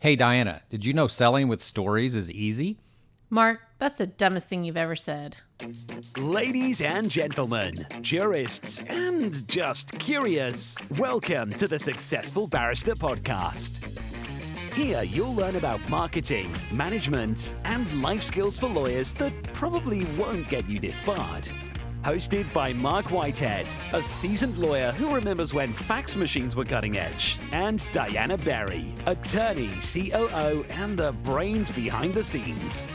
Hey, Diana, did you know selling with stories is easy? Mark, that's the dumbest thing you've ever said. Ladies and gentlemen, jurists and just curious, welcome to the Successful Barrister Podcast. Here you'll learn about marketing, management, and life skills for lawyers that probably won't get you disbarred. Hosted by Mark Whitehead, a seasoned lawyer who remembers when fax machines were cutting edge, and Diana Berry, attorney, COO, and the brains behind the scenes.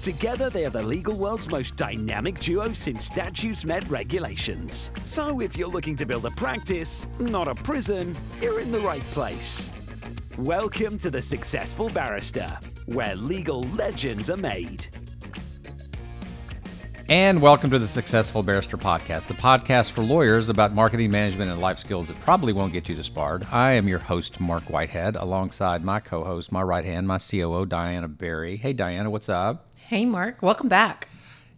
Together, they are the legal world's most dynamic duo since statutes met regulations. So if you're looking to build a practice, not a prison, you're in the right place. Welcome to the Successful Barrister, where legal legends are made. And welcome to the Successful Barrister Podcast, the podcast for lawyers about marketing, management, and life skills that probably won't get you disbarred. I am your host, Mark Whitehead, alongside my co-host, my right hand, my COO, Diana Berry. Hey, Diana, what's up? Hey, Mark. Welcome back.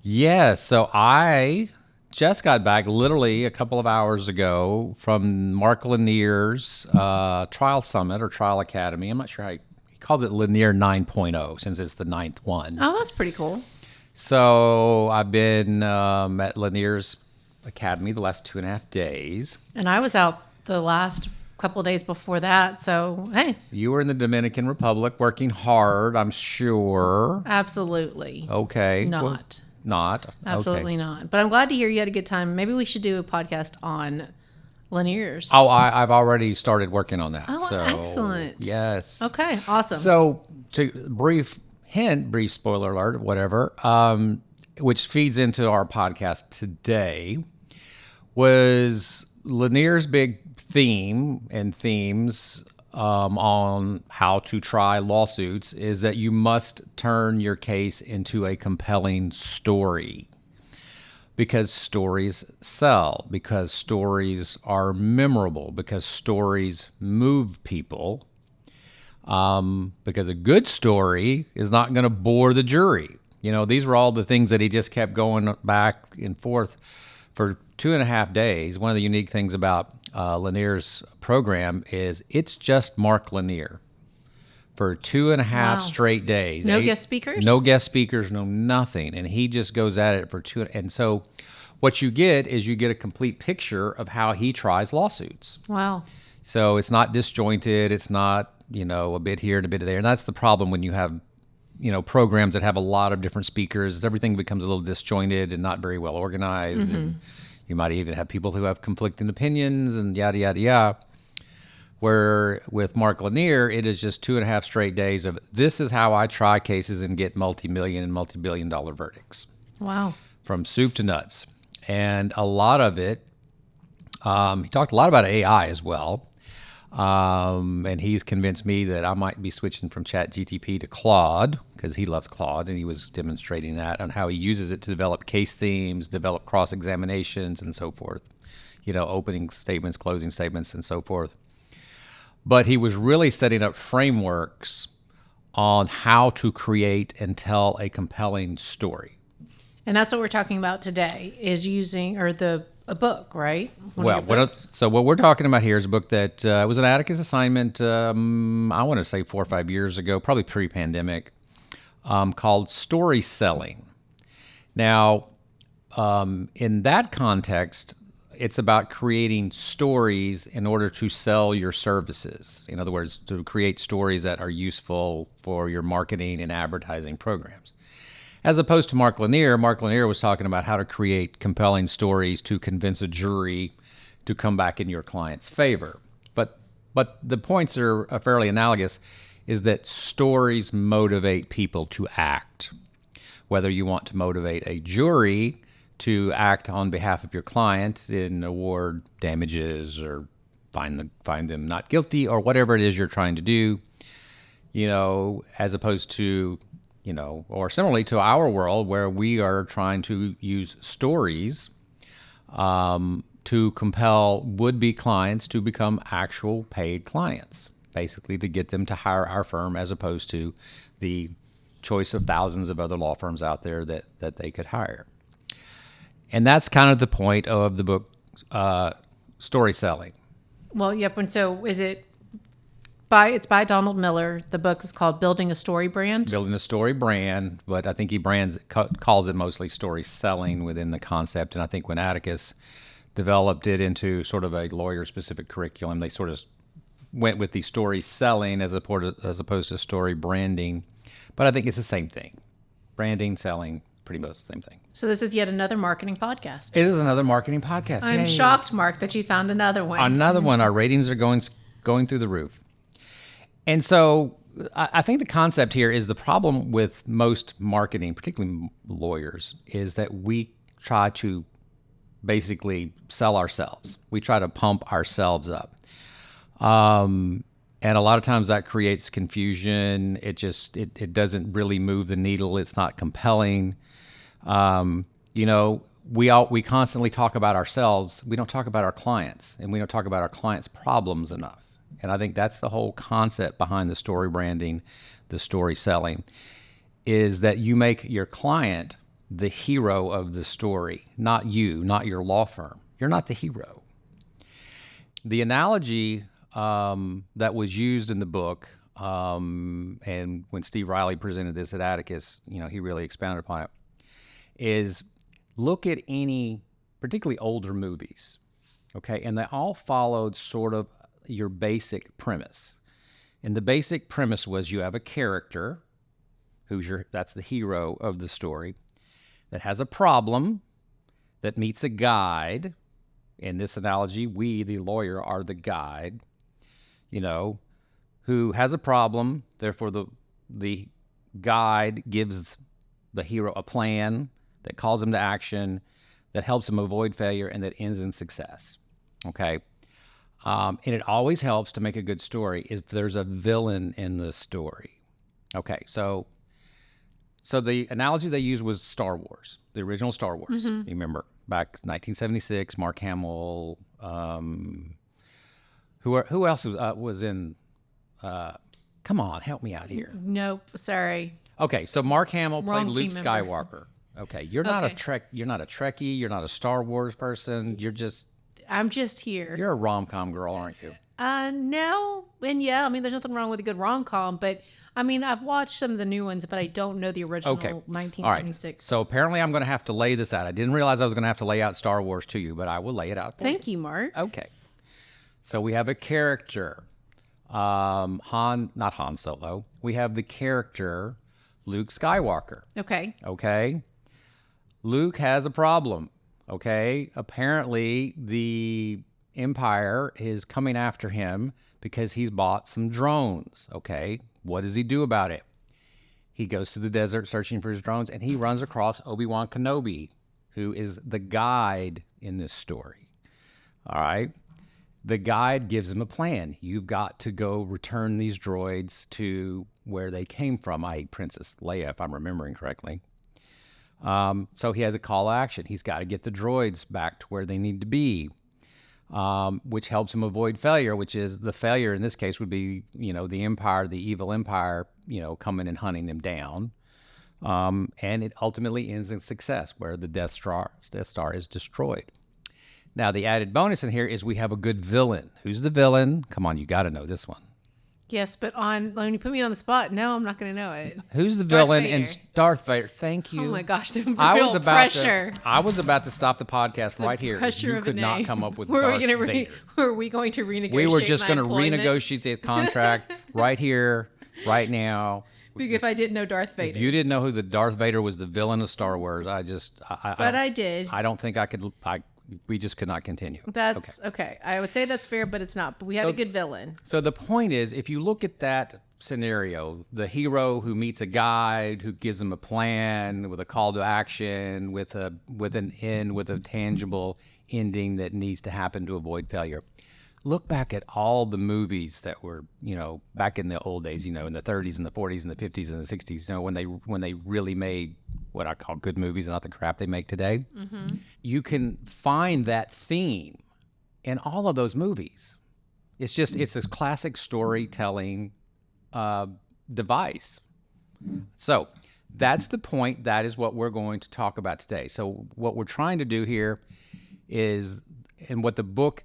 Yes, so I just got back literally a couple of hours ago from Mark Lanier's Trial Summit or Trial Academy. I'm not sure how he calls it Lanier 9.0 since it's the ninth one. Oh, that's pretty cool. So I've been at Lanier's Academy the last 2.5 days. And I was out the last couple of days before that, so hey. You were in the Dominican Republic working hard, I'm sure. Absolutely. Okay. Not. Not? Absolutely not. But I'm glad to hear you had a good time. Maybe we should do a podcast on Lanier's. Oh, I've already started working on that. Oh, so, excellent. Yes. Okay, awesome. So, brief spoiler alert, whatever, which feeds into our podcast today, was Lanier's big theme and themes on how to try lawsuits is that you must turn your case into a compelling story. Because stories sell, because stories are memorable, because stories move people. Because a good story is not going to bore the jury. You know, these were all the things that he just kept going back and forth for 2.5 days. One of the unique things about Lanier's program is it's just Mark Lanier for 2.5 straight days. No guest speakers? No guest speakers, no nothing. And he just goes at it for two. And so what you get is you get a complete picture of how he tries lawsuits. Wow. So it's not disjointed. It's not, a bit here and a bit there. And that's the problem when you have, programs that have a lot of different speakers. Everything becomes a little disjointed and not very well organized. Mm-hmm. And you might even have people who have conflicting opinions and yada, yada, yada. Where with Mark Lanier, it is just 2.5 straight days of this is how I try cases and get multi-million and multi-billion-dollar verdicts. Wow. From soup to nuts. And a lot of it, he talked a lot about AI as well. And he's convinced me that I might be switching from ChatGPT to Claude because he loves Claude, and he was demonstrating that on how he uses it to develop case themes, develop cross-examinations, and so forth. Opening statements, closing statements, and so forth. But he was really setting up frameworks on how to create and tell a compelling story. And that's what we're talking about today, is using, a book, right? What we're talking about here is a book that was an Atticus assignment, I want to say 4 or 5 years ago, probably pre-pandemic, called Story Selling. Now, in that context, it's about creating stories in order to sell your services. In other words, to create stories that are useful for your marketing and advertising programs. As opposed to Mark Lanier was talking about how to create compelling stories to convince a jury to come back in your client's favor. But the points are fairly analogous, is that stories motivate people to act. Whether you want to motivate a jury to act on behalf of your client and award damages or find them not guilty or whatever it is you're trying to do, as opposed to or similarly to our world where we are trying to use stories to compel would-be clients to become actual paid clients, basically to get them to hire our firm as opposed to the choice of thousands of other law firms out there that they could hire. And that's kind of the point of the book, Story Selling. Well, yep. And so is it It's by Donald Miller. The book is called Building a Story Brand. Building a story brand, but I think he calls it mostly story selling within the concept. And I think when Atticus developed it into sort of a lawyer-specific curriculum, they sort of went with the story selling as opposed to story branding. But I think it's the same thing. Branding, selling, pretty much the same thing. So this is yet another marketing podcast. It is another marketing podcast. I'm Yay. shocked, Mark, that you found another one. Another one. Our ratings are going through the roof. And so I think the concept here is the problem with most marketing, particularly lawyers, is that we try to basically sell ourselves. We try to pump ourselves up. And a lot of times that creates confusion. It doesn't really move the needle. It's not compelling. We constantly talk about ourselves. We don't talk about our clients, and we don't talk about our clients' problems enough. And I think that's the whole concept behind the story branding, the story selling, is that you make your client the hero of the story, not you, not your law firm. You're not the hero. The analogy that was used in the book, and when Steve Riley presented this at Atticus, he really expounded upon it, is look at any, particularly older movies, okay? And they all followed sort of your basic premise. And the basic premise was you have a character that's the hero of the story, that has a problem, that meets a guide. In this analogy, we, the lawyer, are the guide, who has a problem. Therefore, the guide gives the hero a plan that calls him to action, that helps him avoid failure, and that ends in success. Okay? And it always helps to make a good story if there's a villain in the story. Okay, so the analogy they used was Star Wars, the original Star Wars. You remember, back 1976, Mark Hamill. Who else was in? Come on, help me out here. Nope, sorry. Okay, so Mark Hamill played Wrong Luke team member. Skywalker. Okay, you're not a Trekkie. You're not a Star Wars person. I'm just here. You're a rom-com girl, aren't you? No. And yeah, there's nothing wrong with a good rom-com, but I've watched some of the new ones, but I don't know the original 1976. All right. So apparently I'm going to have to lay this out. I didn't realize I was going to have to lay out Star Wars to you, but I will lay it out for you. Thank you, Mark. Okay. So we have a character, not Han Solo. We have the character Luke Skywalker. Okay. Luke has a problem. Okay, apparently the Empire is coming after him because he's bought some drones. Okay, what does he do about it? He goes to the desert searching for his drones, and he runs across Obi-Wan Kenobi, who is the guide in this story. All right, the guide gives him a plan. You've got to go return these droids to where they came from, i.e. Princess Leia, if I'm remembering correctly. So he has a call to action. He's got to get the droids back to where they need to be, which helps him avoid failure, which is the failure in this case would be, the Empire, the evil Empire, coming and hunting him down. And it ultimately ends in success where the Death Star is destroyed. Now, the added bonus in here is we have a good villain. Who's the villain? Come on, you got to know this one. Yes, but when you put me on the spot, no, I'm not going to know it. Who's the villain in Darth Vader? Thank you. Oh my gosh, the I real was about pressure. I was about to stop the podcast right here. Pressure You of could an not A. come up with Were Darth we gonna Vader. Were we going to renegotiate? We were just going to renegotiate the contract right here, right now. Because if I didn't know Darth Vader. If you didn't know who the Darth Vader was, the villain of Star Wars, I did. I don't think I could. We just could not continue. That's okay. I would say that's fair, but it's not. But we have a good villain. So the point is, if you look at that scenario, the hero who meets a guide, who gives him a plan with a call to action, with an end, with a tangible ending that needs to happen to avoid failure. Look back at all the movies that were, back in the old days, in the 30s and the 40s and the 50s and the 60s, when they really made what I call good movies, not the crap they make today. Mm-hmm. You can find that theme in all of those movies. It's a classic storytelling device. So that's the point. That is what we're going to talk about today. So what we're trying to do here is, and what the book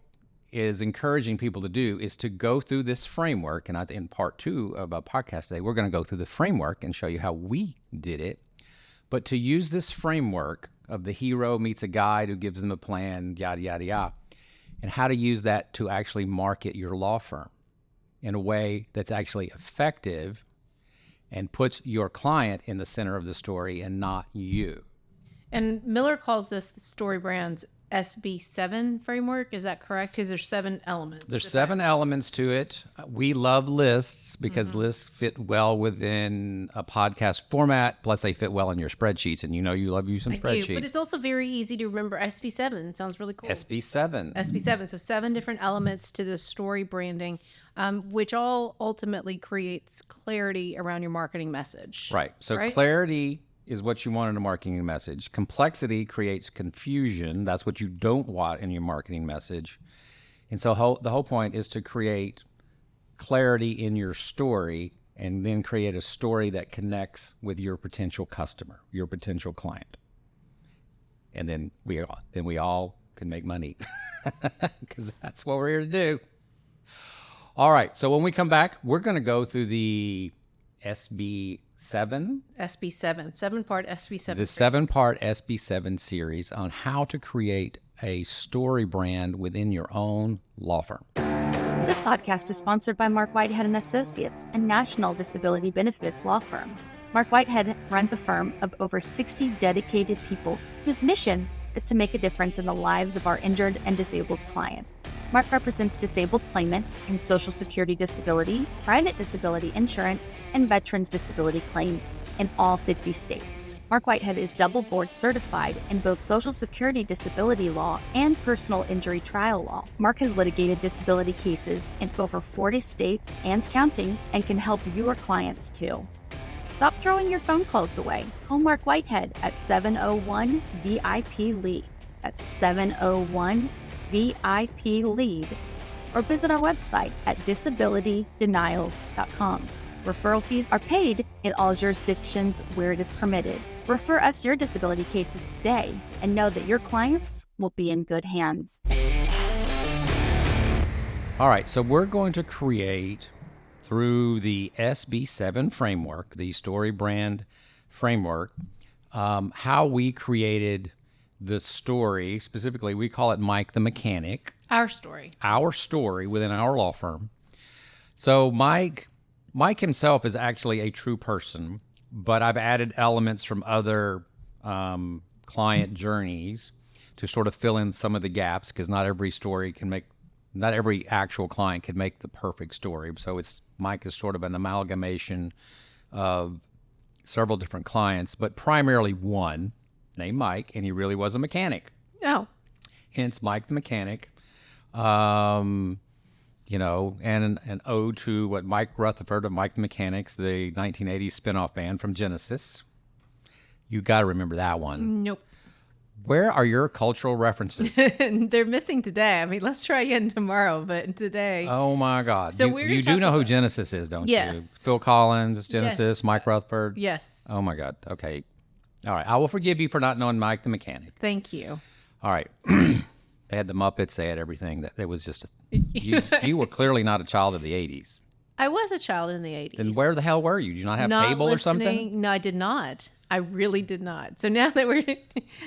is encouraging people to do is to go through this framework. And in part 2 of our podcast today, we're going to go through the framework and show you how we did it. But to use this framework of the hero meets a guide who gives them a plan, yada, yada, yada, and how to use that to actually market your law firm in a way that's actually effective and puts your client in the center of the story and not you. And Miller calls this the StoryBrand's SB7 framework. Is that correct? Because there's 7 elements. There's 7 elements to it. We love lists because lists fit well within a podcast format. Plus, they fit well in your spreadsheets, and you love using spreadsheets. Do, but it's also very easy to remember. SB7 sounds really cool. SB7. SB7. So 7 different elements to the story branding, which all ultimately creates clarity around your marketing message. Right. So clarity is what you want in a marketing message. Complexity creates confusion. That's what you don't want in your marketing message. And so the whole point is to create clarity in your story and then create a story that connects with your potential customer, your potential client. And then we all can make money because that's what we're here to do. All right. So when we come back, we're going to go through the SB7, 7-part SB7. The 7-part SB7 series on how to create a story brand within your own law firm. This podcast is sponsored by Mark Whitehead and Associates, a national disability benefits law firm. Mark Whitehead runs a firm of over 60 dedicated people whose mission is to make a difference in the lives of our injured and disabled clients. Mark represents disabled claimants in Social Security disability, private disability insurance, and veterans disability claims in all 50 states. Mark Whitehead is double board certified in both Social Security disability law and personal injury trial law. Mark has litigated disability cases in over 40 states and counting and can help your clients too. Stop throwing your phone calls away. Call Mark Whitehead at 701-VIP-LEAD. That's 701-VIP-LEAD, or visit our website at disabilitydenials.com. Referral fees are paid in all jurisdictions where it is permitted. Refer us your disability cases today and know that your clients will be in good hands. All right, so we're going to create, through the SB7 framework, the StoryBrand framework, how we created the story. Specifically, we call it Mike the Mechanic. Our story within our law firm. So Mike himself is actually a true person, but I've added elements from other client journeys to sort of fill in some of the gaps, because not every actual client can make the perfect story. So Mike is sort of an amalgamation of several different clients, but primarily one named Mike, and he really was a mechanic. Oh. Hence Mike the Mechanic. And an ode to what Mike Rutherford of Mike the Mechanics, the 1980s spinoff band from Genesis. You got to remember that one. Nope. Where are your cultural references? They're missing today. I mean, let's try again tomorrow, but today. Oh my God! So you do know who Genesis is, don't you? Yes. Phil Collins, Genesis, Yes. Mike Rutherford. Yes. Oh my God. Okay. All right. I will forgive you for not knowing Mike the Mechanic. Thank you. All right. They had the Muppets. They had everything. That it was just. You were clearly not a child of the 80s. I was a child in the 80s. Then where the hell were you? Did you not have Not cable or listening. something? No, I did not. I really did not. So now that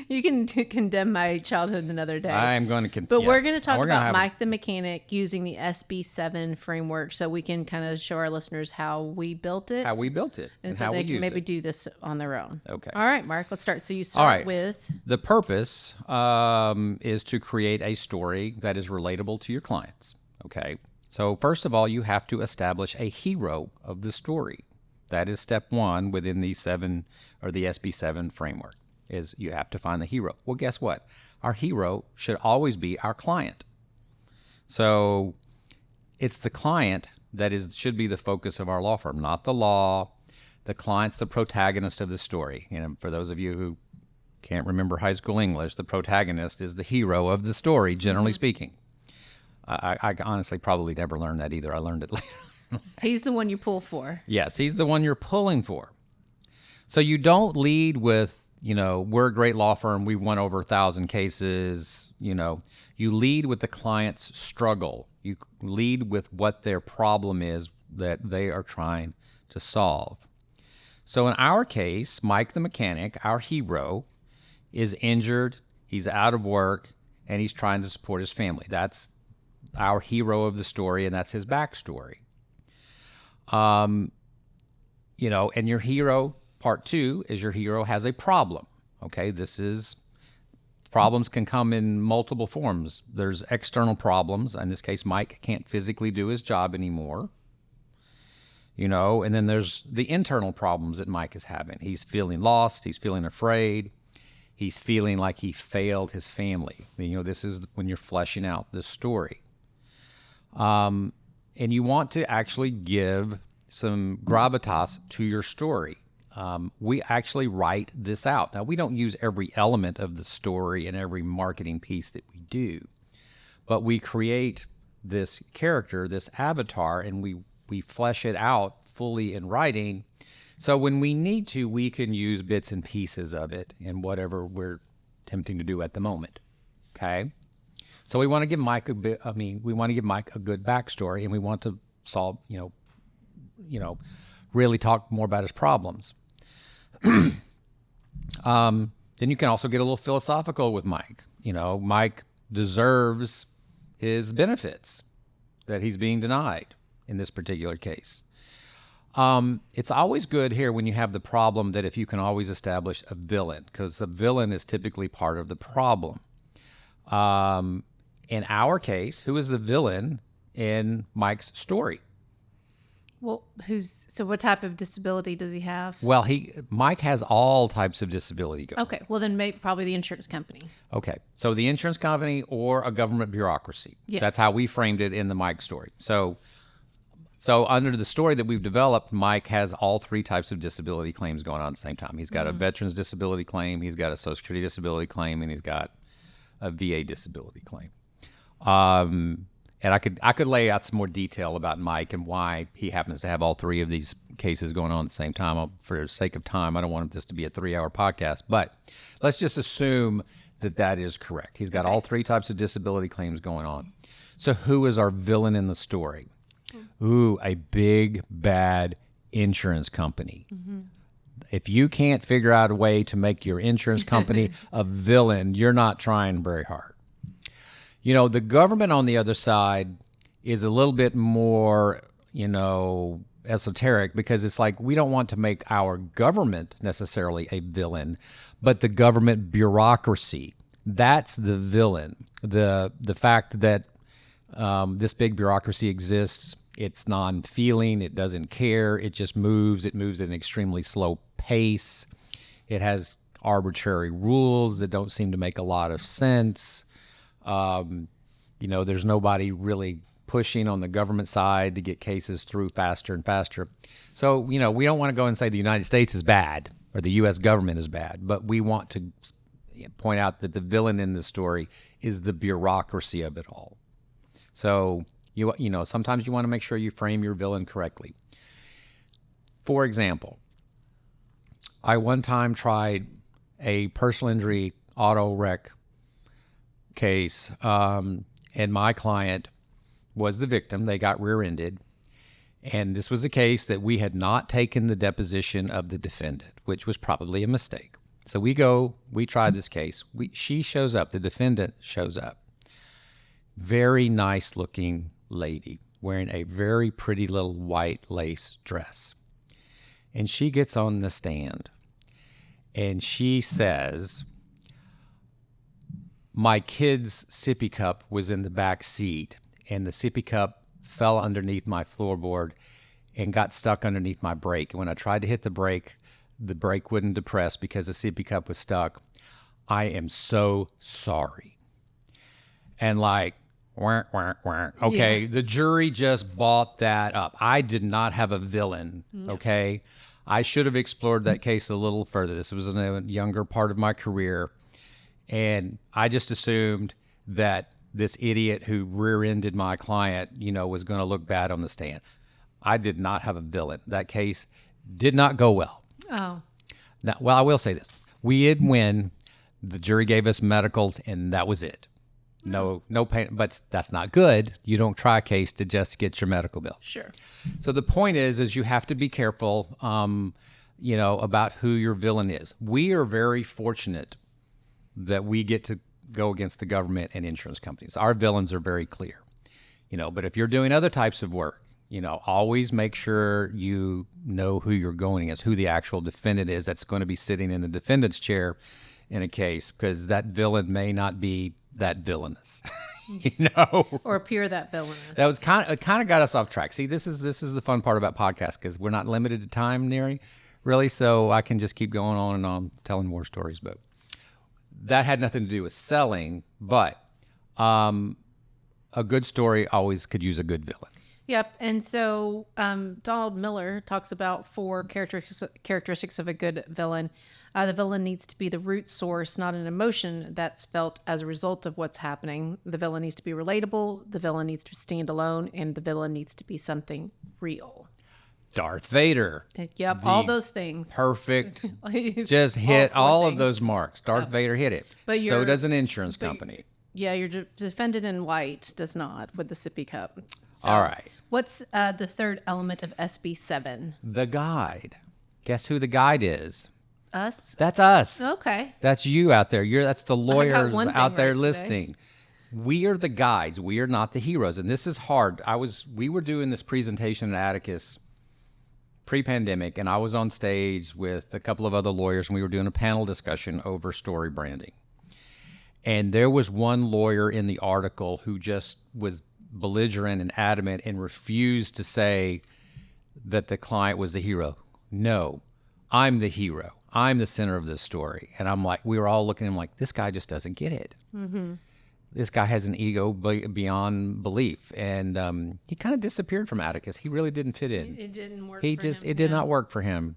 you can condemn my childhood another day. I'm going to But we're going to talk about Mike the Mechanic using the SB7 framework, so we can kind of show our listeners how we built it. How we built it. And so how they we can use maybe it. do this on their own. Okay. All right, Mark, let's start. So you All start right. with... The purpose is to create a story that is relatable to your clients. Okay. So first of all, you have to establish a hero of the story. That is step 1 within the SB7 framework, is you have to find the hero. Well, guess what? Our hero should always be our client. So it's the client that should be the focus of our law firm, not the law. The client's the protagonist of the story. For those of you who can't remember high school English, the protagonist is the hero of the story, generally speaking. I honestly probably never learned that either. I learned it later. He's the one you pull for. Yes, he's the one you're pulling for. So you don't lead with, we're a great law firm. We won over 1,000 cases. You lead with the client's struggle. You lead with what their problem is that they are trying to solve. So in our case, Mike the mechanic, our hero, is injured. He's out of work, and he's trying to support his family. That's our hero of the story, and that's his backstory. And your hero, part 2, is your hero has a problem. Okay, problems can come in multiple forms. There's external problems. In this case, Mike can't physically do his job anymore. And then there's the internal problems that Mike is having. He's feeling lost. He's feeling afraid. He's feeling like he failed his family. This is when you're fleshing out this story. And you want to actually give some gravitas to your story. We actually write this out. Now, we don't use every element of the story and every marketing piece that we do, but we create this character, this avatar, and we flesh it out fully in writing. So when we need to, we can use bits and pieces of it in whatever we're attempting to do at the moment. Okay? So we want to give Mike a good backstory, and we want to solve, really talk more about his problems. Then you can also get a little philosophical with Mike. Mike deserves his benefits that he's being denied in this particular case. It's always good here when you have the problem that if you can always establish a villain, because the villain is typically part of the problem. In our case, who is the villain in Mike's story? Well, what type of disability does he have? Well, Mike has all types of disability. Okay, well then probably the insurance company. Okay, so the insurance company or a government bureaucracy. Yeah. That's how we framed it in the Mike story. So under the story that we've developed, Mike has all 3 types of disability claims going on at the same time. He's got a veteran's disability claim, he's got a Social Security disability claim, and he's got a VA disability claim. And I could lay out some more detail about Mike and why he happens to have all 3 of these cases going on at the same time. For the sake of time, I don't want this to be a 3-hour podcast, but let's just assume that is correct. He's got all 3 types of disability claims going on. So who is our villain in the story? Ooh, a big, bad insurance company. Mm-hmm. If you can't figure out a way to make your insurance company a villain, you're not trying very hard. The government on the other side is a little bit more, esoteric, because it's like we don't want to make our government necessarily a villain, but the government bureaucracy, that's the villain. The fact that this big bureaucracy exists, it's non-feeling, it doesn't care, it just moves. It moves at an extremely slow pace. It has arbitrary rules that don't seem to make a lot of sense. There's nobody really pushing on the government side to get cases through faster and faster. So, we don't want to go and say the United States is bad or the U.S. government is bad, but we want to point out that the villain in this story is the bureaucracy of it all. So, sometimes you want to make sure you frame your villain correctly. For example, I one time tried a personal injury auto wreck case, and my client was the victim. They got rear-ended, and this was a case that we had not taken the deposition of the defendant, which was probably a mistake. So we tried this case. She shows up, the defendant shows up. Very nice looking lady wearing a very pretty little white lace dress. And she gets on the stand and she says, my kid's sippy cup was in the back seat and the sippy cup fell underneath my floorboard and got stuck underneath my brake. And when I tried to hit the brake wouldn't depress because the sippy cup was stuck. I am so sorry. And like, okay, yeah. The jury just bought that up. I did not have a villain, okay? I should have explored that case a little further. This was in a younger part of my career, and I just assumed that this idiot who rear-ended my client, was going to look bad on the stand. I did not have a villain. That case did not go well. Oh. Now, well, I will say this. We did win. The jury gave us medicals, and that was it. No pain, but that's not good. You don't try a case to just get your medical bill. Sure. So the point is you have to be careful, about who your villain is. We are very fortunate that we get to go against the government and insurance companies. Our villains are very clear, but if you're doing other types of work, always make sure you know who you're going against, who the actual defendant is that's going to be sitting in the defendant's chair in a case, because that villain may not be that villainous, or appear that villainous. That was kind of got us off track. See, this is the fun part about podcasts, because we're not limited to time, Neri, really. So I can just keep going on and on telling more stories. But that had nothing to do with selling. But a good story always could use a good villain. Yep. And so Donald Miller talks about 4 characteristics of a good villain. The villain needs to be the root source, not an emotion that's felt as a result of what's happening. The villain needs to be relatable. The villain needs to stand alone. And the villain needs to be something real. Darth Vader. Yep. All those things. Perfect. Just hit all of those marks. Darth Oh. Vader hit it. But so does an insurance company. Yeah, your defendant in white does not with the sippy cup. So, All right. What's the third element of SB7? The guide. Guess who the guide is? Us? That's us. Okay. That's you out there. That's the lawyers one thing out there right today. listening. We are the guides. We are not the heroes. And this is hard. We were doing this presentation at Atticus pre-pandemic, and I was on stage with a couple of other lawyers, and we were doing a panel discussion over story branding. And there was one lawyer in the article who just was belligerent and adamant and refused to say that the client was the hero. No, I'm the hero. I'm the center of this story. And I'm like, we were all looking at him like, this guy just doesn't get it. Mm-hmm. This guy has an ego beyond belief. And he kind of disappeared from Atticus. He really didn't fit in. It didn't work It did not work for him.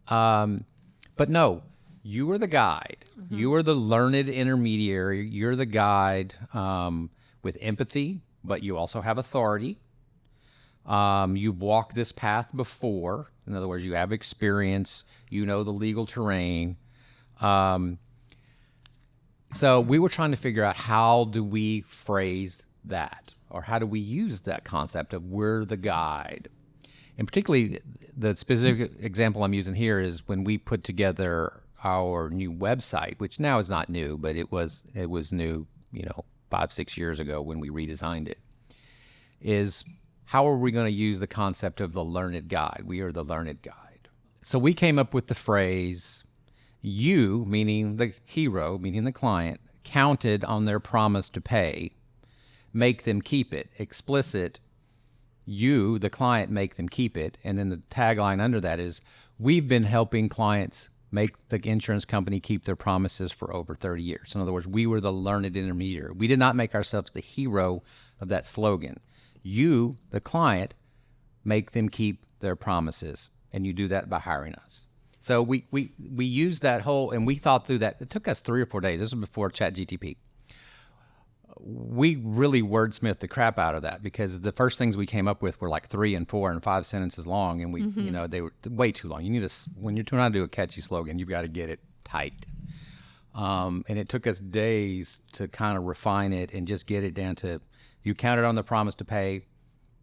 But no, you were the guide. Mm-hmm. You were the learned intermediary. You're the guide with empathy, but you also have authority. You've walked this path before. In other words, you have experience. You know the legal terrain. So we were trying to figure out, how do we phrase that? Or how do we use that concept of we're the guide? And particularly the specific example I'm using here is when we put together our new website, which now is not new, but it was new, 5-6 years ago when we redesigned it, is how are we going to use the concept of the learned guide? We are the learned guide. So we came up with the phrase, you, meaning the hero, meaning the client, counted on their promise to pay, make them keep it. Explicit, you, the client, make them keep it. And then the tagline under that is, we've been helping clients make the insurance company keep their promises for over 30 years. In other words, we were the learned intermediary. We did not make ourselves the hero of that slogan. You, the client, make them keep their promises, and you do that by hiring us. So we used that whole, and we thought through that. It took us 3 or 4 days. This was before ChatGPT. We really wordsmithed the crap out of that, because the first things we came up with were like 3 and 4 and 5 sentences long, and they were way too long. You need when you're trying to do a catchy slogan, you've got to get it tight. And it took us days to kind of refine it and just get it down to, you counted on the promise to pay,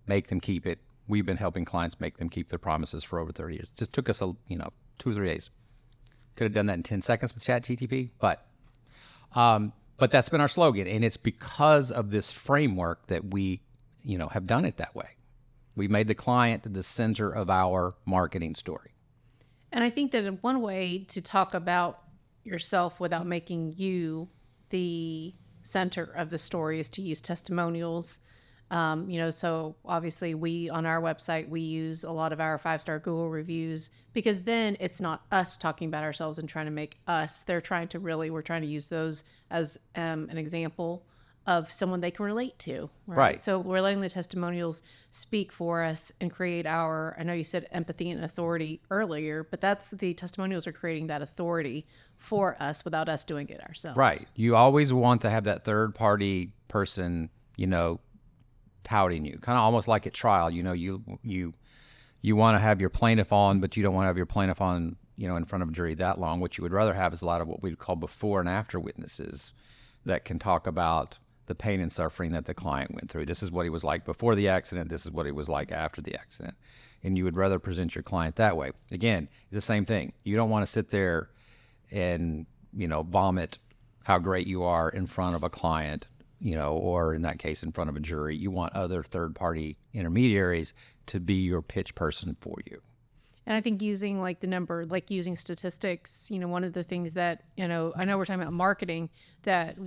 make them keep it. We've been helping clients make them keep their promises for over 30 years. It just took us 2 or 3 days. Could have done that in 10 seconds with ChatGPT, but that's been our slogan, and it's because of this framework that we, have done it that way. We made the client the center of our marketing story. And I think that one way to talk about yourself without making you the center of the story is to use testimonials. So obviously we, on our website, we use a lot of our 5-star Google reviews, because then it's not us talking about ourselves and trying to make us. We're trying to use those as an example of someone they can relate to. Right. So we're letting the testimonials speak for us and create I know you said empathy and authority earlier, but the testimonials are creating that authority for us without us doing it ourselves. Right. You always want to have that third party person, touting you, kind of almost like at trial. You want to have your plaintiff on, but you don't want to have your plaintiff on in front of a jury that long. What you would rather have is a lot of what we'd call before and after witnesses that can talk about the pain and suffering that the client went through. This is what he was like before the accident. This is what he was like after the accident. And you would rather present your client that way. Again, the same thing. You don't want to sit there and, vomit how great you are in front of a client, or in that case, in front of a jury. You want other third-party intermediaries to be your pitch person for you. And I think using using statistics, one of the things that, I know we're talking about marketing, that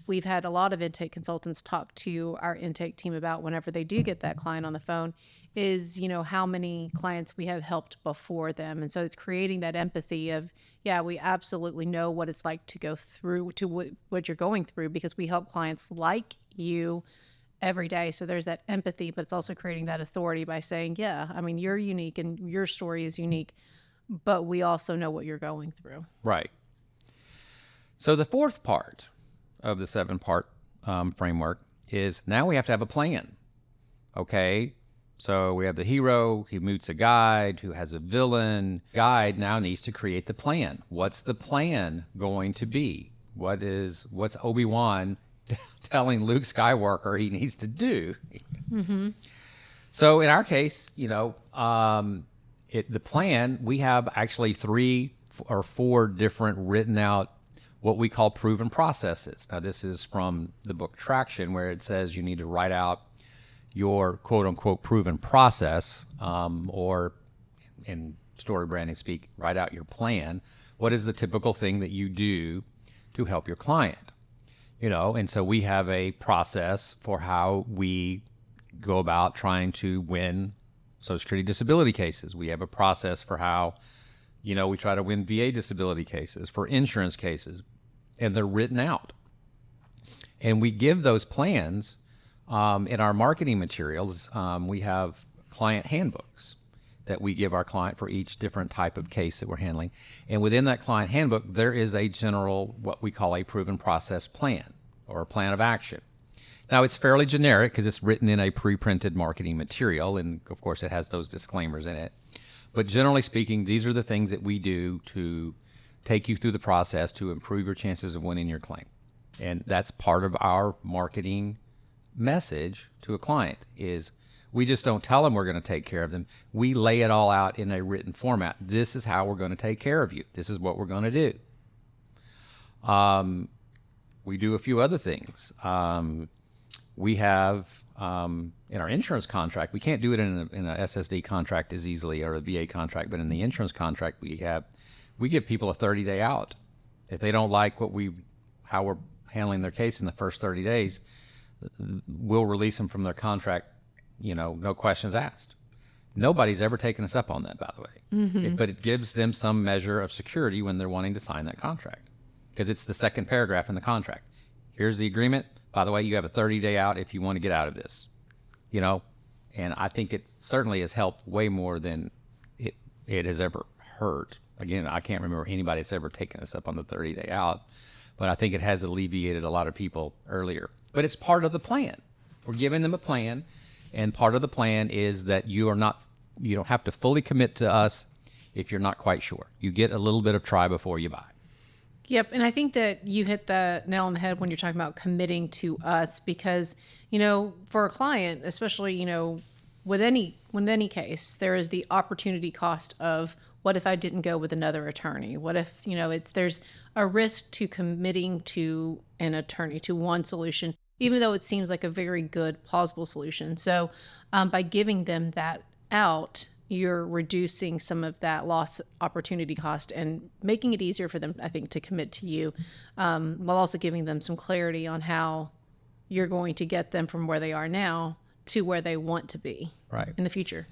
we've had a lot of intake consultants talk to our intake team about whenever they do get that client on the phone is, how many clients we have helped before them. And so it's creating that empathy of, yeah, we absolutely know what it's like to go through to what you're going through, because we help clients like you every day. So there's that empathy, but it's also creating that authority by saying, yeah, I mean, you're unique and your story is unique, but we also know what you're going through. Right. So the fourth part of the 7-part framework is now we have to have a plan. Okay. So we have the hero, he meets a guide who has a villain. Guide now needs to create the plan. What's the plan going to be? What's Obi-Wan telling Luke Skywalker he needs to do? Mm-hmm. So in our case, the plan, we have actually 3 or 4 different written out what we call proven processes. Now, this is from the book Traction, where it says you need to write out your quote-unquote proven process, or in story branding speak, write out your plan. What is the typical thing that you do to help your client? And so we have a process for how we go about trying to win Social Security disability cases. We have a process for how, we try to win VA disability cases, for insurance cases, and they're written out. And we give those plans in our marketing materials. We have client handbooks that we give our client for each different type of case that we're handling. And within that client handbook, there is a general, what we call a proven process plan or a plan of action. Now, it's fairly generic because it's written in a pre-printed marketing material, and of course it has those disclaimers in it. But generally speaking, these are the things that we do to take you through the process to improve your chances of winning your claim. And that's part of our marketing message to a client is we just don't tell them we're going to take care of them. We lay it all out in a written format. This is how we're going to take care of you. This is what we're going to do. We do a few other things. We have in our insurance contract, we can't do it in a SSD contract as easily, or a VA contract, but in the insurance contract we give people a 30-day out. If they don't like how we're handling their case in the first 30 days, we'll release them from their contract, no questions asked. Nobody's ever taken us up on that, by the way. Mm-hmm. But it gives them some measure of security when they're wanting to sign that contract, because it's the second paragraph in the contract. Here's the agreement. By the way, you have a 30-day out if you want to get out of this. And I think it certainly has helped way more than it has ever hurt. Again, I can't remember anybody that's ever taken us up on the 30-day out, but I think it has alleviated a lot of people earlier. But it's part of the plan. We're giving them a plan, and part of the plan is that you don't have to fully commit to us if you're not quite sure. You get a little bit of try before you buy. Yep. And I think that you hit the nail on the head when you're talking about committing to us, because, for a client, especially, with any case, there is the opportunity cost of, what if I didn't go with another attorney? What if, there's a risk to committing to an attorney, to one solution, even though it seems like a very good, plausible solution. So by giving them that out, you're reducing some of that loss opportunity cost and making it easier for them, I think, to commit to you, while also giving them some clarity on how you're going to get them from where they are now to where they want to be in the future.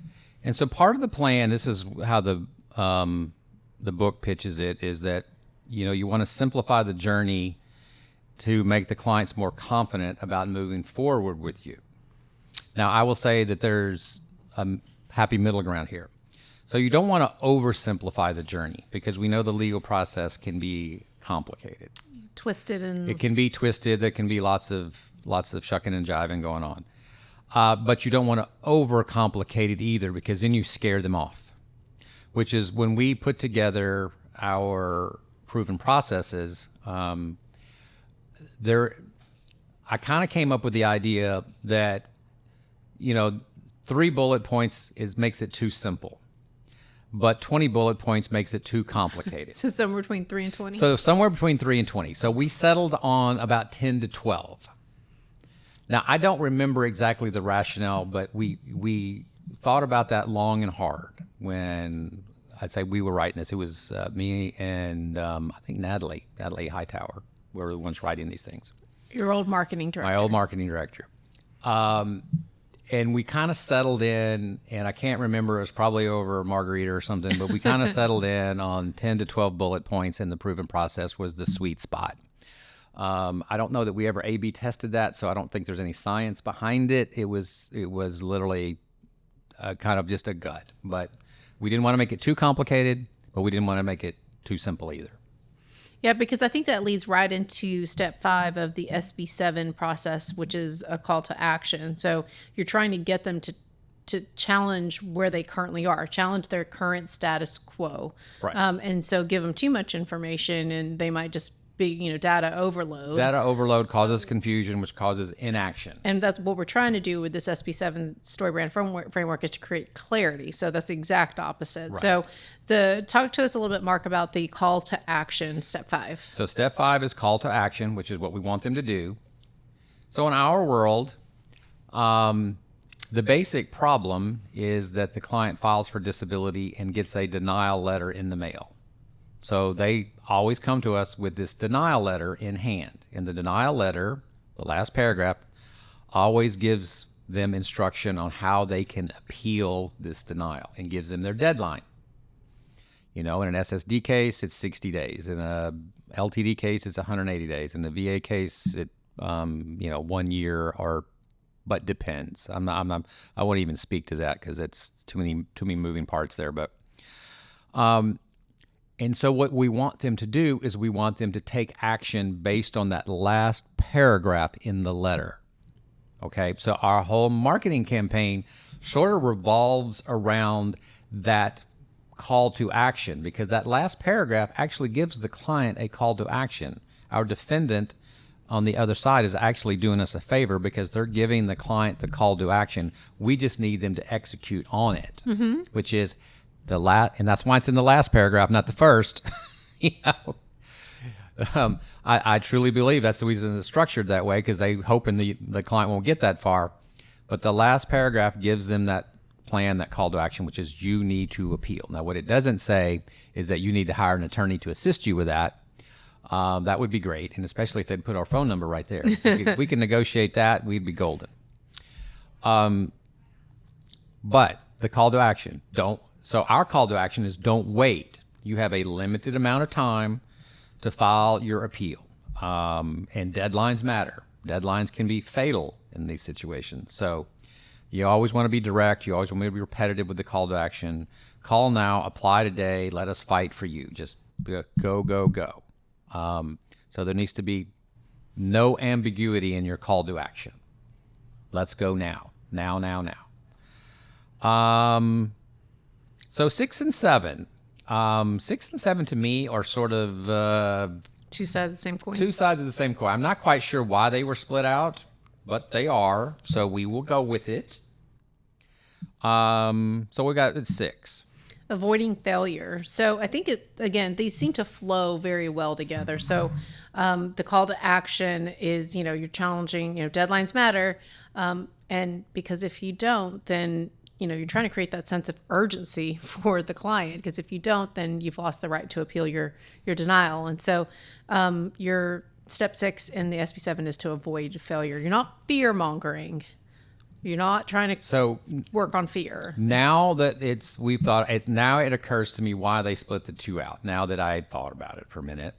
And so part of the plan, this is how the book pitches it, is that, you want to simplify the journey to make the clients more confident about moving forward with you. Now, I will say that there's a happy middle ground here. So you don't want to oversimplify the journey, because we know the legal process can be complicated. Twisted, and it can be twisted. There can be lots of shucking and jiving going on. But you don't want to overcomplicate it either, because then you scare them off. which is when we put together our proven processes, I kind of came up with the idea that, 3 bullet points makes it too simple, but 20 bullet points makes it too complicated. So somewhere between 3 and 20? So somewhere between 3 and 20. So we settled on about 10 to 12. Now, I don't remember exactly the rationale, but we thought about that long and hard when I'd say we were writing this. It was me and I think Natalie Hightower were the ones writing these things. Your old marketing director. My old marketing director. And we kind of settled in, and I can't remember, it was probably over a margarita or something, but we kind of settled in on 10 to 12 bullet points, and the proven process was the sweet spot. I don't know that we ever A/B tested that, so I don't think there's any science behind it. It was literally kind of just a gut. But we didn't want to make it too complicated, but we didn't want to make it too simple either. Yeah, because I think that leads right into step 5 of the SB7 process, which is a call to action. So you're trying to get them to challenge where they currently are, challenge their current status quo. Right. And so give them too much information and they might just be, data overload. Data overload causes confusion, which causes inaction. And that's what we're trying to do with this SB7 StoryBrand framework is to create clarity. So that's the exact opposite. Right. So talk to us a little bit, Mark, about the call to action, step 5. So step 5 is call to action, which is what we want them to do. So in our world, the basic problem is that the client files for disability and gets a denial letter in the mail. So they always come to us with this denial letter in hand. In the denial letter, the last paragraph always gives them instruction on how they can appeal this denial and gives them their deadline. In an SSD case, it's 60 days. In a LTD case, it's 180 days. In the VA case, it 1 year, but depends. I won't even speak to that because it's too many moving parts there. But and so what we want them to do is we want them to take action based on that last paragraph in the letter. Okay, so our whole marketing campaign sort of revolves around that call to action because that last paragraph actually gives the client a call to action. Our defendant on the other side is actually doing us a favor because they're giving the client the call to action. We just need them to execute on it, which is and that's why it's in the last paragraph, not the first. I truly believe that's the reason it's structured that way because they hoping the client won't get that far. But the last paragraph gives them that plan, that call to action, which is you need to appeal. Now, what it doesn't say is that you need to hire an attorney to assist you with that. That would be great, and especially if they'd put our phone number right there. If we can negotiate that, we'd be golden. But the call to action, So our call to action is don't wait. You have a limited amount of time to file your appeal. And deadlines matter. Deadlines can be fatal in these situations. So you always want to be direct. You always want to be repetitive with the call to action. Call now, apply today, let us fight for you. Just go, go, go. So there needs to be no ambiguity in your call to action. Let's go now. Now. So 6 and 7. 6 and 7 to me are sort of Two sides of the same coin. two sides of the same coin. I'm not quite sure why they were split out, but they are. So we will go with it. So we got 6. Avoiding failure. So I think these seem to flow very well together. So the call to action is, you're challenging, deadlines matter. And because if you don't, then you're trying to create that sense of urgency for the client, because if you don't, then you've lost the right to appeal your denial. And so your step 6 in the SB7 is to avoid failure. You're not fear mongering. You're not trying to work on fear. Now that now it occurs to me why they split the 2 out, now that I had thought about it for a minute.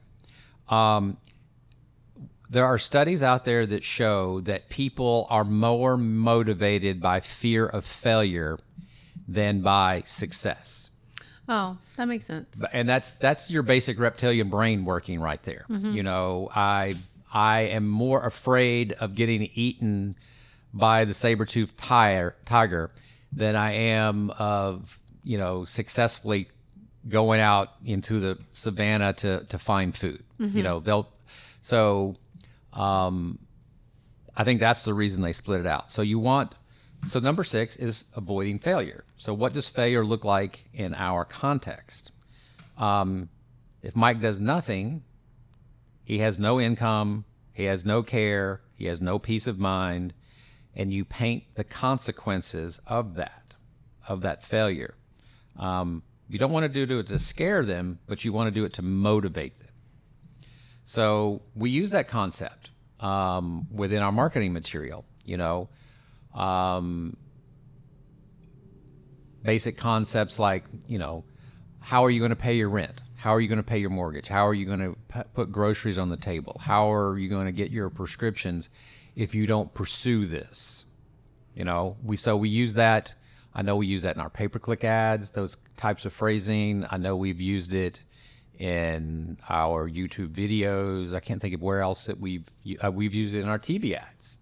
There are studies out there that show that people are more motivated by fear of failure than by success. Oh, that makes sense. And that's your basic reptilian brain working right there. Mm-hmm. I am more afraid of getting eaten by the saber-toothed tiger than I am of, successfully going out into the savannah to find food. You know, I think that's the reason they split it out. So number 6 is avoiding failure. So what does failure look like in our context? If Mike does nothing, he has no income, he has no care, he has no peace of mind, and you paint the consequences of that failure. You don't want to do it to scare them, but you want to do it to motivate them. So we use that concept within our marketing material, you know. Basic concepts like, you know, how are you going to pay your rent? How are you going to pay your mortgage? How are you going to put groceries on the table? How are you going to get your prescriptions if you don't pursue this? You know, we use that. I know we use that in our pay-per-click ads, those types of phrasing. I know we've used it in our YouTube videos. I can't think of where else that we've used it in our TV ads.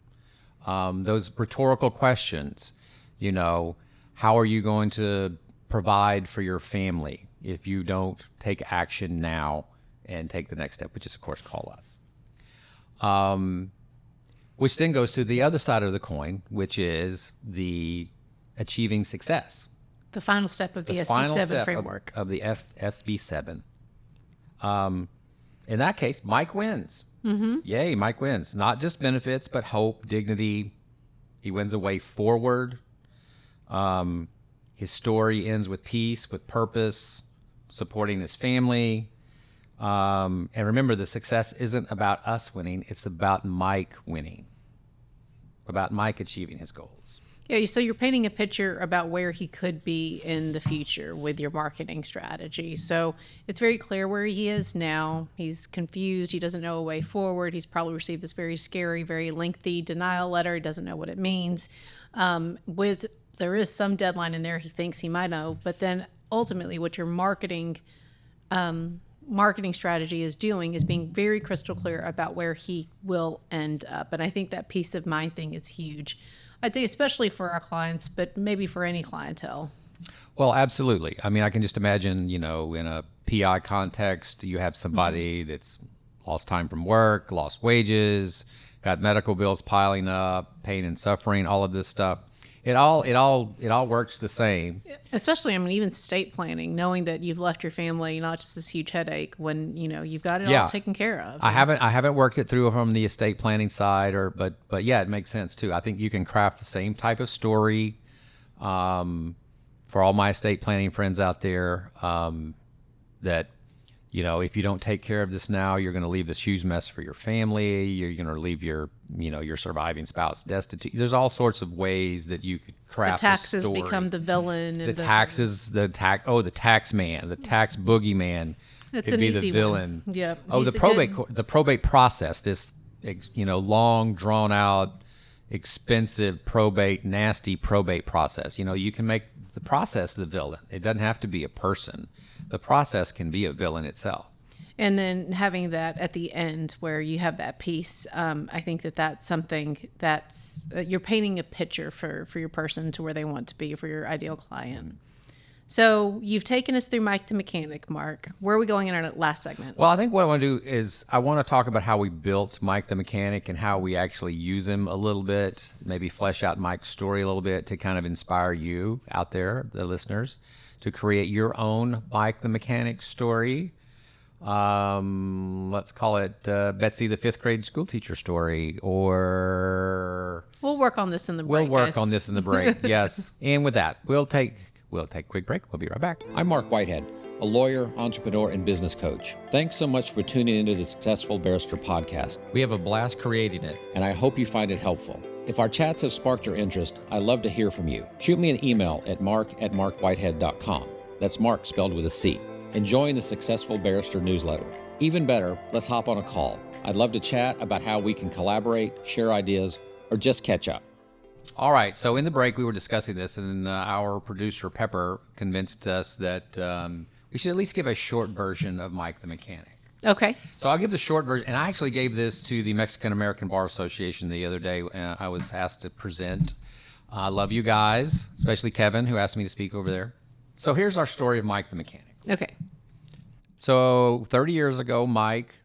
Those rhetorical questions, you know, how are you going to provide for your family if you don't take action now and take the next step, which is, of course, call us. Which then goes to the other side of the coin, which is the achieving success. The final step of the SB7 framework. Of the SB7. In that case, Mike wins. Mm-hmm. Yay, Mike wins. Not just benefits, but hope, dignity. He wins a way forward. His story ends with peace, with purpose, supporting his family. And remember, the success isn't about us winning. It's about Mike winning, about Mike achieving his goals. Yeah, so you're painting a picture about where he could be in the future with your marketing strategy. So it's very clear where he is now. He's confused. He doesn't know a way forward. He's probably received this very scary, very lengthy denial letter. He doesn't know what it means. There is some deadline in there he thinks he might know, but then ultimately what your marketing strategy is doing is being very crystal clear about where he will end up. And I think that peace of mind thing is huge. I'd say especially for our clients, but maybe for any clientele. Well, absolutely. I mean, I can just imagine, you know, in a PI context, you have somebody that's lost time from work, lost wages, got medical bills piling up, pain and suffering, all of this stuff. It all works the same. Especially, I mean, even estate planning, knowing that you've left your family not just this huge headache when, you know, you've got it all taken care of. I haven't worked it through from the estate planning side, but yeah, it makes sense too. I think you can craft the same type of story for all my estate planning friends out there, that, you know, if you don't take care of this now, you're going to leave this huge mess for your family. You're going to leave your surviving spouse destitute. There's all sorts of ways that you could craft the taxes a story. Become the villain. And the tax man, the tax boogeyman. That's could an be easy the villain. One. Yep. Oh, the probate process. This, you know, long drawn out, expensive probate, nasty probate process. You know, you can make the process the villain. It doesn't have to be a person. The process can be a villain itself. And then having that at the end where you have that piece, I think that's something that's, you're painting a picture for your person to where they want to be, for your ideal client. So you've taken us through Mike the Mechanic, Mark. Where are we going in our last segment? Well, I think what I want to do is I want to talk about how we built Mike the Mechanic and how we actually use him a little bit, maybe flesh out Mike's story a little bit to kind of inspire you out there, the listeners, to create your own Mike the Mechanic story. Let's call it Betsy the 5th grade school teacher story, or we'll work on this in the break. On this in the break. Yes. And with that, we'll take a quick break. We'll be right back. I'm Mark Whitehead, a lawyer, entrepreneur, and business coach. Thanks so much for tuning into the Successful Barrister podcast. We have a blast creating it, and I hope you find it helpful. If our chats have sparked your interest, I'd love to hear from you. Shoot me an email at mark@markwhitehead.com. That's Mark spelled with a C. And join the Successful Barrister newsletter. Even better, let's hop on a call. I'd love to chat about how we can collaborate, share ideas, or just catch up. All right, so in the break, we were discussing this, and our producer, Pepper, convinced us that we should at least give a short version of Mike the Mechanic. Okay. So I'll give the short version, and I actually gave this to the Mexican American Bar Association the other day. I was asked to present. I love you guys, especially Kevin, who asked me to speak over there. So here's our story of Mike the Mechanic. Okay. So 30 years ago, Mike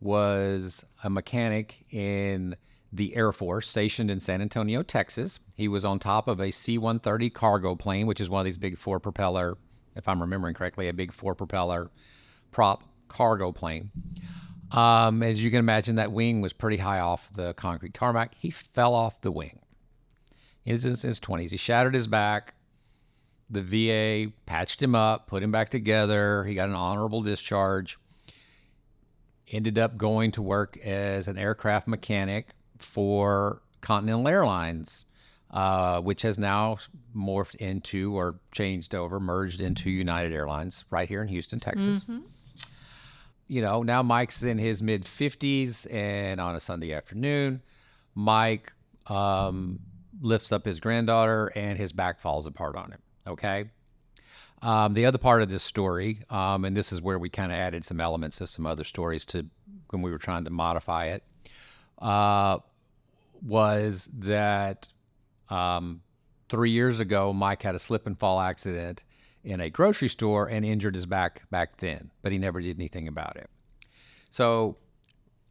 was a mechanic in the Air Force stationed in San Antonio, Texas. He was on top of a C-130 cargo plane, which is one of these big four propeller, if I'm remembering correctly, a big four propeller prop cargo plane. As you can imagine, that wing was pretty high off the concrete tarmac. He fell off the wing. He was in his 20s. He shattered his back. The VA patched him up, put him back together. He got an honorable discharge. Ended up going to work as an aircraft mechanic for Continental Airlines, which has now morphed into or changed over, merged into United Airlines right here in Houston, Texas. Mm-hmm. You know, now Mike's in his mid-50s, and on a Sunday afternoon, Mike lifts up his granddaughter, and his back falls apart on him, okay? The other part of this story, and this is where we kind of added some elements of some other stories to when we were trying to modify it, was that 3 years ago, Mike had a slip and fall accident in a grocery store and injured his back then, but he never did anything about it. So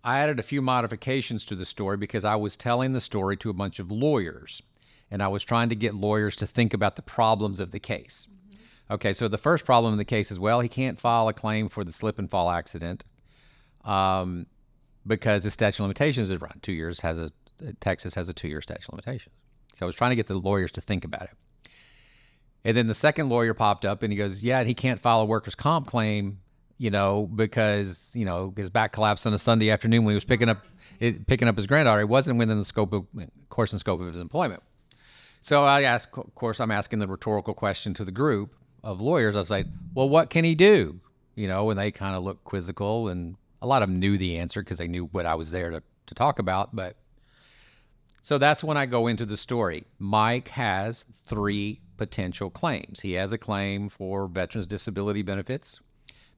I added a few modifications to the story because I was telling the story to a bunch of lawyers, and I was trying to get lawyers to think about the problems of the case. Okay, so the first problem in the case is, well, he can't file a claim for the slip and fall accident because the statute of limitations is run. 2 years Texas has a 2-year statute of limitations. So I was trying to get the lawyers to think about it. And then the second lawyer popped up and he goes, yeah, he can't file a workers' comp claim, you know, because, you know, his back collapsed on a Sunday afternoon when he was picking up his granddaughter. It wasn't within the course and scope of his employment. So I asked, of course, I'm asking the rhetorical question to the group of lawyers. I was like, well, what can he do? You know, and they kind of looked quizzical, and a lot of them knew the answer because they knew what I was there to talk about. But so that's when I go into the story. Mike has 3 potential claims. He has a claim for veterans disability benefits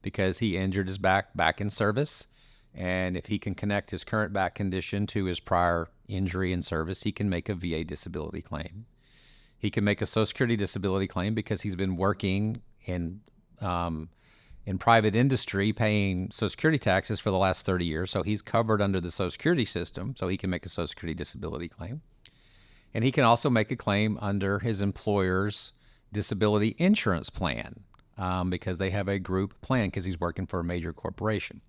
because he injured his back in service. And if he can connect his current back condition to his prior injury in service, he can make a VA disability claim. He can make a Social Security disability claim because he's been working in private industry paying Social Security taxes for the last 30 years. So he's covered under the Social Security system, so he can make a Social Security disability claim. And he can also make a claim under his employer's disability insurance plan because they have a group plan because he's working for a major corporation.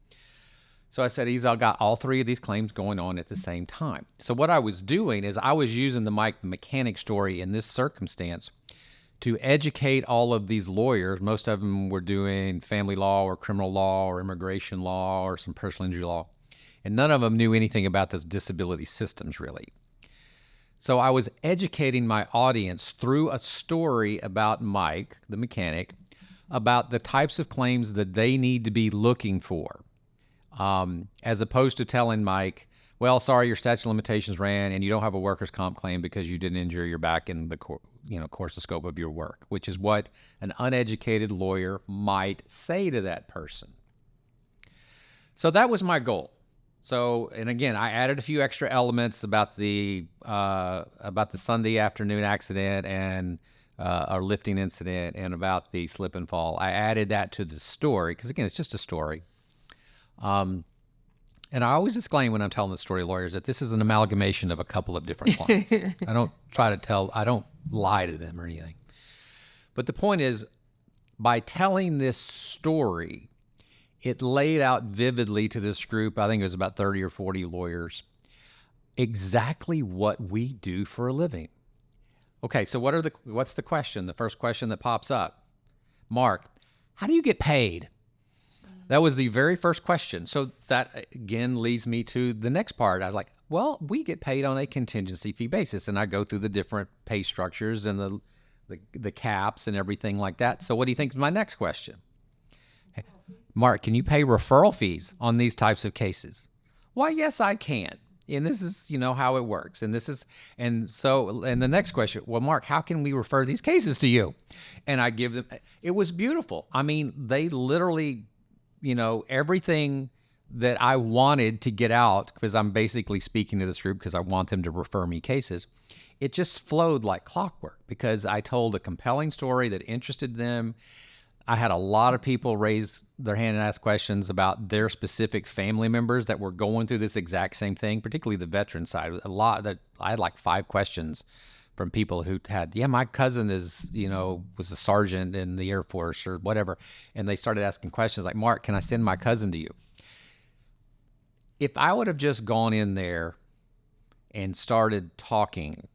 So I said he's got all 3 of these claims going on at the same time. So what I was doing is I was using the Mike the Mechanic story in this circumstance to educate all of these lawyers. Most of them were doing family law or criminal law or immigration law or some personal injury law. And none of them knew anything about this disability systems, really. So I was educating my audience through a story about Mike, the mechanic, about the types of claims that they need to be looking for, as opposed to telling Mike, well, sorry, your statute of limitations ran and you don't have a workers' comp claim because you didn't injure your back in the course and scope of your work, which is what an uneducated lawyer might say to that person. So that was my goal. So, and again, I added a few extra elements about the Sunday afternoon accident and our lifting incident and about the slip and fall. I added that to the story because, again, it's just a story. And I always disclaim when I'm telling the story to lawyers that this is an amalgamation of a couple of different clients. I don't lie to them or anything. But the point is, by telling this story, it laid out vividly to this group, I think it was about 30 or 40 lawyers, exactly what we do for a living. Okay, so what's the question? The first question that pops up. Mark, how do you get paid? That was the very first question. So that, again, leads me to the next part. I was like, well, we get paid on a contingency fee basis. And I go through the different pay structures and the caps and everything like that. So what do you think is my next question? Hey, Mark, can you pay referral fees on these types of cases? Why, yes, I can. And this is, how it works. And the next question, well, Mark, how can we refer these cases to you? And I give them, it was beautiful. I mean, they literally, everything that I wanted to get out, because I'm basically speaking to this group because I want them to refer me cases, it just flowed like clockwork because I told a compelling story that interested them. I had a lot of people raise their hand and ask questions about their specific family members that were going through this exact same thing, particularly the veteran side. I had like 5 questions from people who had, my cousin is, was a sergeant in the Air Force or whatever. And they started asking questions like, Mark, can I send my cousin to you? If I would have just gone in there and started talking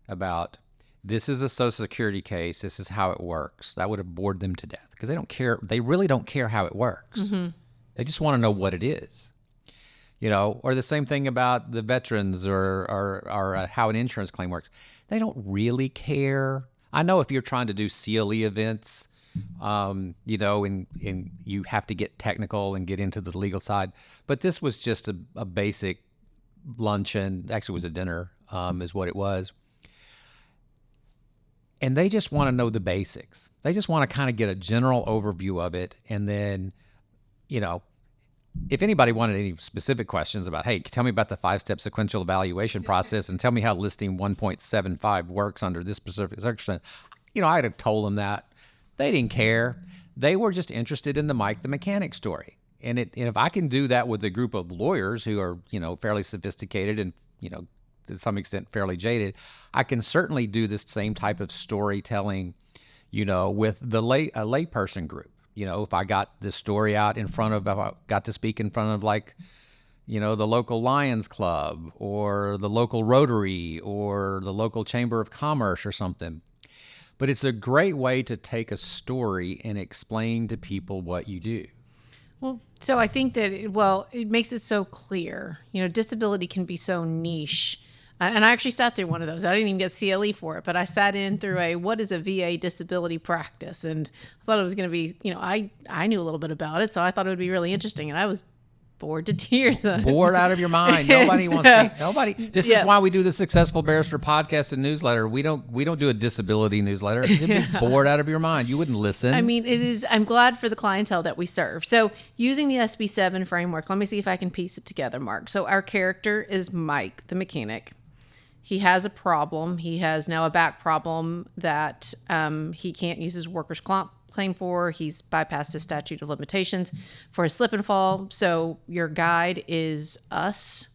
about, this is a Social Security case, this is how it works, that would have bored them to death because they don't care. They really don't care how it works. Mm-hmm. They just want to know what it is. Or the same thing about the veterans or how an insurance claim works. They don't really care. I know if you're trying to do CLE events, and you have to get technical and get into the legal side. But this was just a basic luncheon. Actually, it was a dinner, is what it was. And they just want to know the basics. They just want to kind of get a general overview of it. And then, if anybody wanted any specific questions about, hey, tell me about the 5-step sequential evaluation process and tell me how listing 1.75 works under this specific section, I'd have told them that. They didn't care. They were just interested in the Mike the Mechanic story. And if I can do that with a group of lawyers who are, fairly sophisticated and, to some extent fairly jaded, I can certainly do this same type of storytelling, with a layperson group. If I got this story out if I got to speak in front of the local Lions Club or the local Rotary or the local Chamber of Commerce or something. But it's a great way to take a story and explain to people what you do. Well, so I think that, it makes it so clear. Disability can be so niche. And I actually sat through one of those. I didn't even get CLE for it, but I sat in through what is a VA disability practice? And I thought it was going to be, I knew a little bit about it, so I thought it would be really interesting. And I was bored to tears. Bored out of your mind. Nobody wants to. This is why we do the Successful Barrister podcast and newsletter. We don't do a disability newsletter. You'd be bored out of your mind. You wouldn't listen. I mean, I'm glad for the clientele that we serve. So using the SB7 framework, let me see if I can piece it together, Mark. So our character is Mike, the mechanic. He has a problem. He has now a back problem that he can't use his workers' claim for. He's bypassed his statute of limitations for a slip and fall. So your guide is us.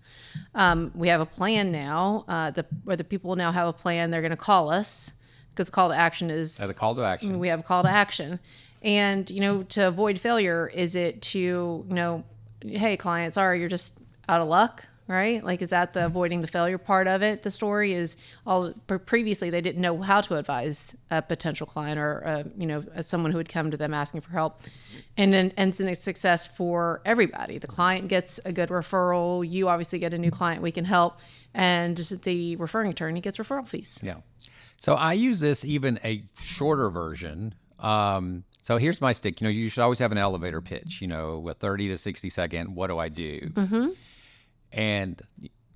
We have a plan now. The people now have a plan. They're going to call us because the call to action is... the call to action. We have a call to action. And, to avoid failure, is it to, hey, client, sorry, you're just out of luck? Right? Is that the avoiding the failure part of it? The story is previously they didn't know how to advise a potential client or, someone who would come to them asking for help, and then ends in a success for everybody. The client gets a good referral. You obviously get a new client we can help, and the referring attorney gets referral fees. Yeah. So I use this even a shorter version. So here's my stick. You should always have an elevator pitch, a 30 to 60 second, what do I do? Mm-hmm. And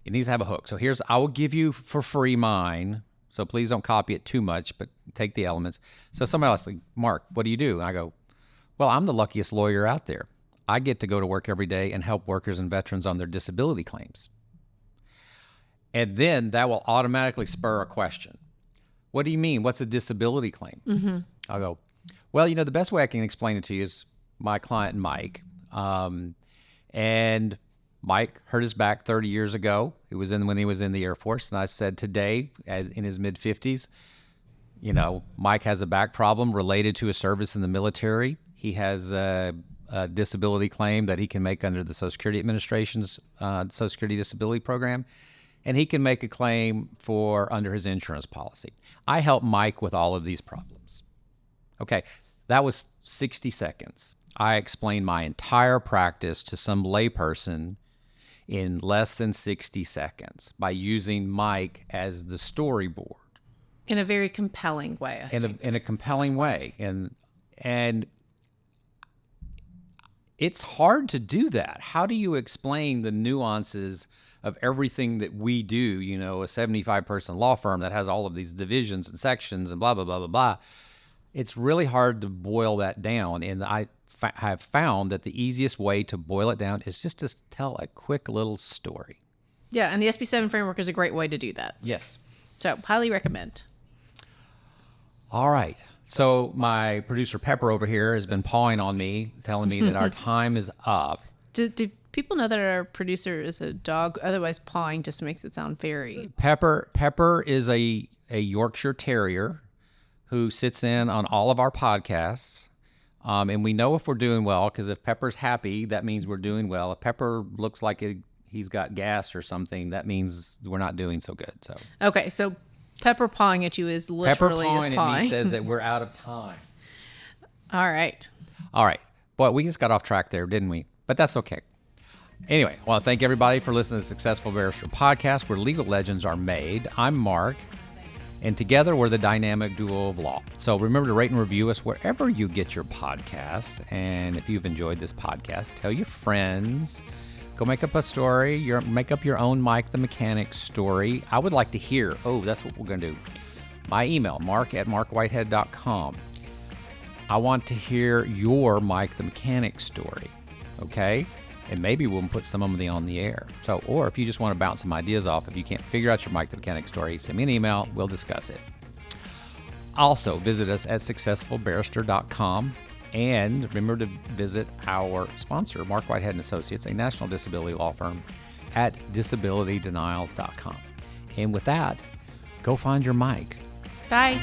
it needs to have a hook. So I will give you for free mine. So please don't copy it too much, but take the elements. So somebody else like, Mark, what do you do? And I go, well, I'm the luckiest lawyer out there. I get to go to work every day and help workers and veterans on their disability claims. And then that will automatically spur a question. What do you mean? What's a disability claim? Mm-hmm. I'll go, well, the best way I can explain it to you is my client, Mike. And Mike hurt his back 30 years ago. It was when he was in the Air Force. And I said today, in his mid-50s, Mike has a back problem related to his service in the military. He has a disability claim that he can make under the Social Security Administration's Social Security Disability Program. And he can make a claim under his insurance policy. I help Mike with all of these problems. Okay, that was 60 seconds. I explained my entire practice to some layperson in less than 60 seconds by using Mike as the storyboard. In a very compelling way, I think. In a compelling way. And it's hard to do that. How do you explain the nuances of everything that we do, a 75-person law firm that has all of these divisions and sections and blah, blah, blah, blah, blah. It's really hard to boil that down. And I have found that the easiest way to boil it down is just to tell a quick little story. Yeah, and the SB7 framework is a great way to do that. Yes. So, highly recommend. All right. So my producer Pepper over here has been pawing on me, telling me that our time is up. Do people know that our producer is a dog? Otherwise, pawing just makes it sound very... Pepper is a Yorkshire Terrier who sits in on all of our podcasts. And we know if we're doing well, because if Pepper's happy, that means we're doing well. If Pepper looks like he's got gas or something, that means we're not doing so good. So Okay, so Pepper pawing at you is literally Pepper is pawing pawing. at me says that we're out of time. All right. All right. Boy, we just got off track there, didn't we? But that's okay. Anyway, I want to thank everybody for listening to the Successful Barrister Podcast, where legal legends are made. I'm Mark, and together we're the dynamic duo of law. So remember to rate and review us wherever you get your podcasts. And if you've enjoyed this podcast, tell your friends. Go make up a story. Make up your own Mike the Mechanic story. I would like to hear. Oh, that's what we're going to do. My email, mark@markwhitehead.com. I want to hear your Mike the Mechanic story. Okay? And maybe we'll put some of them on the air. So, or if you just want to bounce some ideas off, if you can't figure out your Mike the Mechanic story, send me an email. We'll discuss it. Also, visit us at successfulbarrister.com. And remember to visit our sponsor, Mark Whitehead & Associates, a national disability law firm, at disabilitydenials.com. And with that, go find your Mike. Bye.